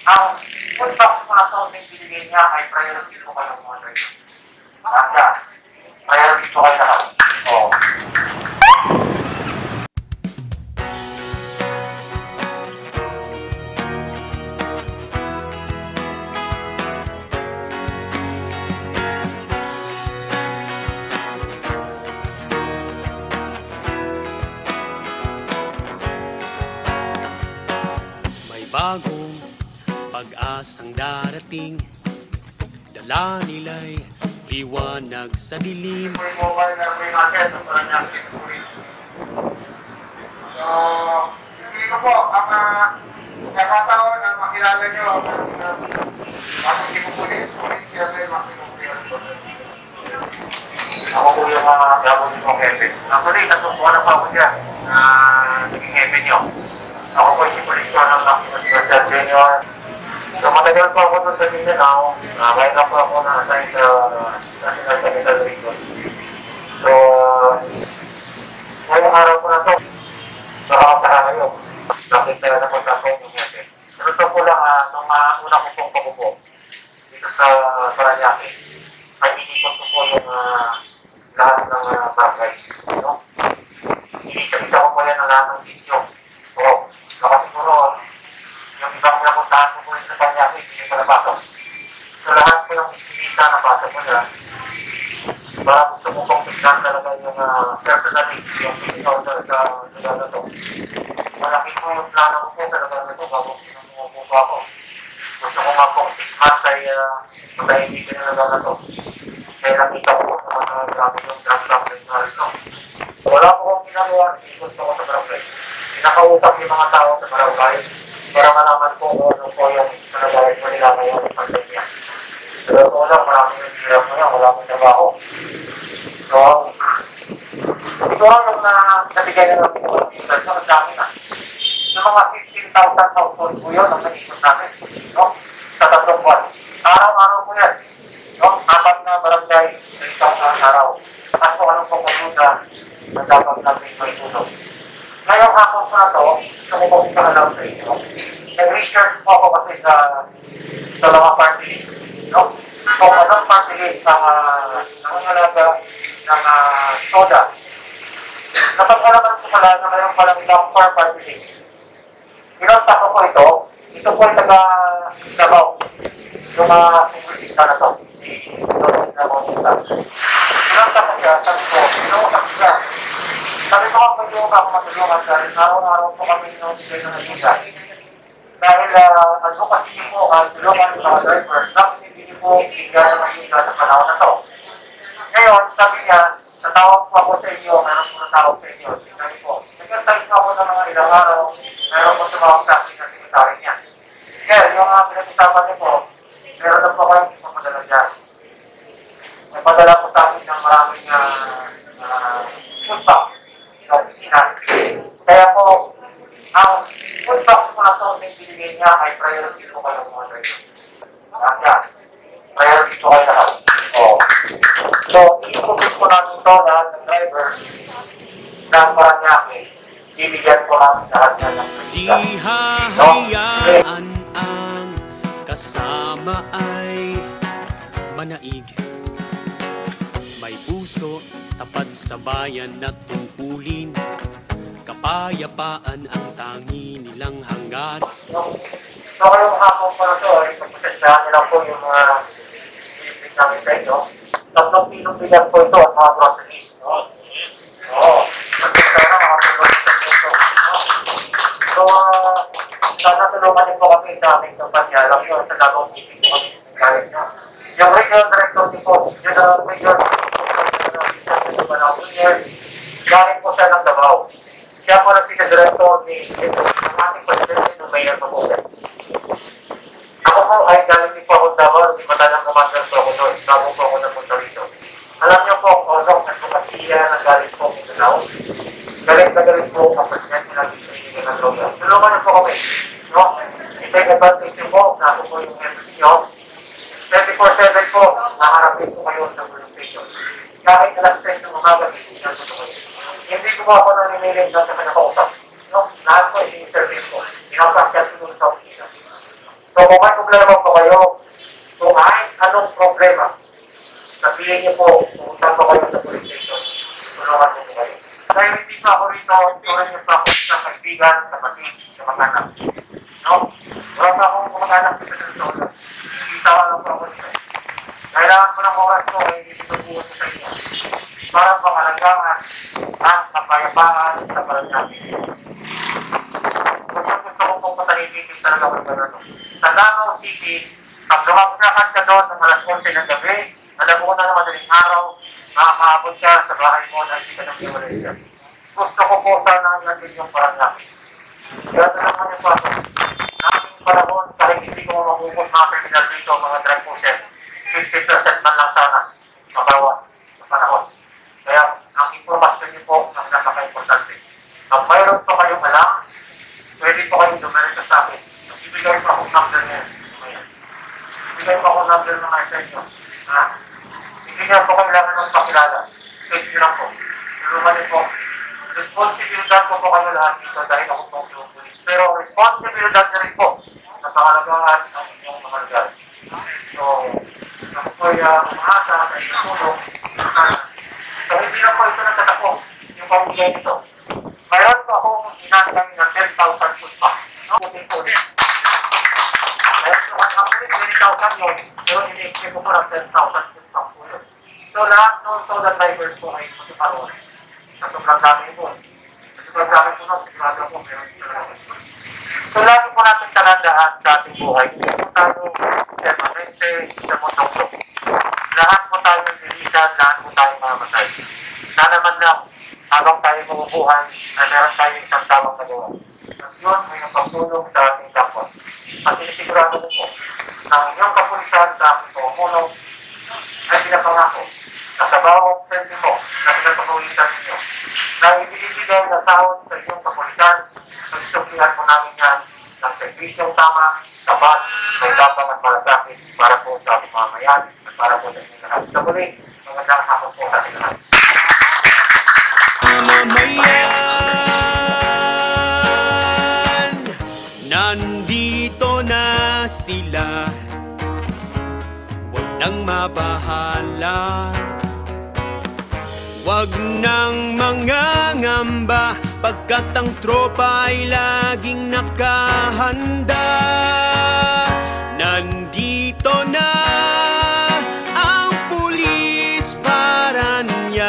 Ang food box po na ito, may binigay niya ay priority po kayo mga driver. Kaya, priority po kayo lahat. Oo. Bagong pag-asang darating, dala nila'y liwanag sa dilim. Ito yung mobile na may natin, ito parang natin po rin. So, hindi ko po, ang nakataon na makilala nyo, bakit hindi ko po rin, kaya may makilala po. Ako po yung gabo nyo pong hepe. Actually, tatlong buwan na pa ako dyan na naging hepe nyo. Ako po si Police ng National Junior. So matagal po ako doon sa Mindanao. Ngayon na po ako na-assign sa National Technical Region. So, ngayong araw po na ito, nakakatahan kayo. Nakita na po sa akin yung hepe. Pero ito po lang, nung una ko pong pabubo dito sa Paranaque, ay inikot ko po yung lahat ng barangays. No? Isa-isa ko po yan ang lahat ng sityo. So, siguro, yung ibang napuntahan ko po rin sa Paranaque, hindi ko napasok. So lahat po ng istilita napasok ko dyan. Para gusto ko pong tignan talaga yung personally, yung pin-order sa lugar na ito. Malaki po yung plano ko po sa lugar na ito, bago pinumupo po ako. Gusto ko nga pong 6 months ay matahimik yung lugar na ito. Kaya nakita ko po sa mga grabe yung drug na ito. Wala po kong ginagawa, gusto ko sa barangay. Pinakausap yung mga tao sa barangay para malaman po kung ano po yung managayat mo nila ngayon ng pandemya. Pero ito lang, maraming hirap mo yan, wala akong trabaho. So, ito lang yung nabigay na namin po ng research, ang dami na. Yung mga 15,000 household po yun ang nag-isip namin, no? Sa tatlong buwan. Araw-araw po yan. No? 4 na barangay sa isang araw. At kung anong pong kamuda na dapat natin may tulong. Ngayong hapon po na ito, gusto ko pong ipaalam sa inyo. Nag-research po ako kasi sa mga party list. No? Kung anong party list ng nangangalaga ng soda. Napagkalaman ko pala na mayroon palang ilang party list. Pinunta ko po ito. Ito po yung taga-Davao. Yung mga sumulista na ito. Pinunta ko siya, sabi ko, pinunta ko siya. Sabi ko, pwede ko ako matulungan dahil araw-araw po kami sinusipin ng ayuda. Dahil advocacy niyo po, tulungan ng mga drivers, dapat hindi niyo po bigyan ng ayuda sa panahon na ito. Ngayon, sabi niya, natawag po ako sa inyo, meron po natawag sa inyo, sabi po, nagkantay po ako ng mga ilang araw, meron po tumawag sa akin na sekretary niya. Kaya, yung pinag-usapan niyo po, meron na po kayo ipapadala dyan. Nagpadala po sa akin ng maraming food box sa opisina. Kaya po, ang food box po na ito, may binigay niya ay priority po kayo mga driver. Kaya, priority po kayo lahat. So, i-focus po natin ito lahat ng drivers ng Paranaque. Ibigyan po natin lahat na ng Di hahayaan ang kasama ay manaig. May puso, tapat sa bayan at tungkulin. Kapayapaan ang tangi nilang hanggan. So, ngayong hapon po na ito, ipagpasasyahan nila po yung mga silipin namin sa inyo. 3 kilong bilang po ito at mga groceries. Pagkita na mga tulungan sa ito. So, sana tulungan din po kami sa aming kampanya. Alam nyo, sa Davao City po kami galing nyo. Yung regional director din po, yun ang regional galing po siya ng Davao. Siya po nagsiga-director ng ating president ng mayor po po. Ako po ay galing din po ako sa Davao, di ba talang commander po ako doon, bago po ako napunta rito. Alam niyo po, although nagpapasiya na galing po ng Davao, galing na galing po ang presidente ng Pilipinas ng droga. Tulungan niyo po kami. No? I-take advantage niyo po, na ako po yung message niyo. 24/7 po, naharapin po kayo sa police station. Kahit alas 3 ng umaga, isinan po kayo. Hindi ko po ako naniniling doon sa pinakausap. No? Lahat po, i-interview po. Pinapasyal ko doon sa opisina. So, So kung may problema po kayo, kung kahit anong problema, sabihin niyo po, pumunta po kayo sa police station, tulungan po kayo. Dahil hindi pa ako rito, tulad niyo pa ako sa kaibigan, kapatid, sa mag-anak. No? Wala pa akong mag-anak dito sa solo. Isawa lang po ako dito. Kailangan ko ng oras ko, hindi sinubuhan ko sa inyo. Para pangalagaan ang kapayapaan sa Paranaque. Gusto ko pong patahimikin talaga ako gano'n. Sa Davao City, pag lumaglakan ka doon ng alas 11 ng gabi, alam mo na ng madaling araw, makakaabot ka sa bahay mo na hindi ka nang iwalay siya. Gusto ko po sana natin yung Paranaque. Kaya naman yung pato. Naming panahon, kahit hindi ko mamumukot mga criminal dito, mga drug pushers, 50% man lang sana mabawas sa panahon. Kaya ang informasyon niyo po ang napaka-importante. Pag mayroon po kayong alam, pwede po kayong dumiretso sa akin. Ibigay po akong number niya. Ibigay po akong number ng mga sa inyo. Hindi niya po kailangan ng pakilala. Pwede niyo lang po. Tulungan niyo po. Responsibilidad po kayo lahat dito dahil ako po yung pulis. Pero responsibilidad na rin po na pangalagaan ang inyong mga lugar. So, ako po ay umasa sa inyong tulong. So, hindi na po ito nagtatako yung pamilya nito. Mayroon po akong sinasang na 10,000 food pa. No? Putin po rin. Mayroon po akong 20,000 yun. Pero ini-expect ko po ng 10,000 food pa po yun. So, lahat ng total drivers po ay matiparoon. Sa sobrang dami po. Sa sobrang dami po nun, sigurado po meron dito na lang. So, lagi po natin tanandaan sa ating buhay. Hindi po tayo permanente sa mundo. Lahat po tayo nilisan, lahat po tayo mamamatay. Sana man lang, habang tayo mabubuhay, na meron tayo isang tamang nagawa. At yun, may napagtulong sa ating kapwa. At sinisigurado mo po, ang inyong kapulisan sa ating pumulong ay pinapangako na sa bawat pwede mo na pinagpapawisan ninyo na ibibigay na sahod sa inyong kapulisan, nagsuklihan po namin yan ng serbisyong tama, sapat, may tapang at malasakit para po sa ating mga mayan at para po sa inyong lahat. Sa muli, magandang hapon po sa ating lahat. Mamamayan, nandito na sila, huwag nang mabahala, huwag nang mangangamba, pagkat ang tropa ay laging nakahanda. Nandito na ang pulis Paranaque.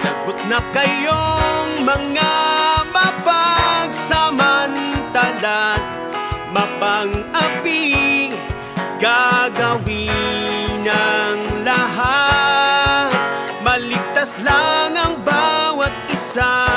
Lagot na kayong mga mapagsamantala't mapang-api, gagawin ng lahat, maligtas lang ang bawat isa.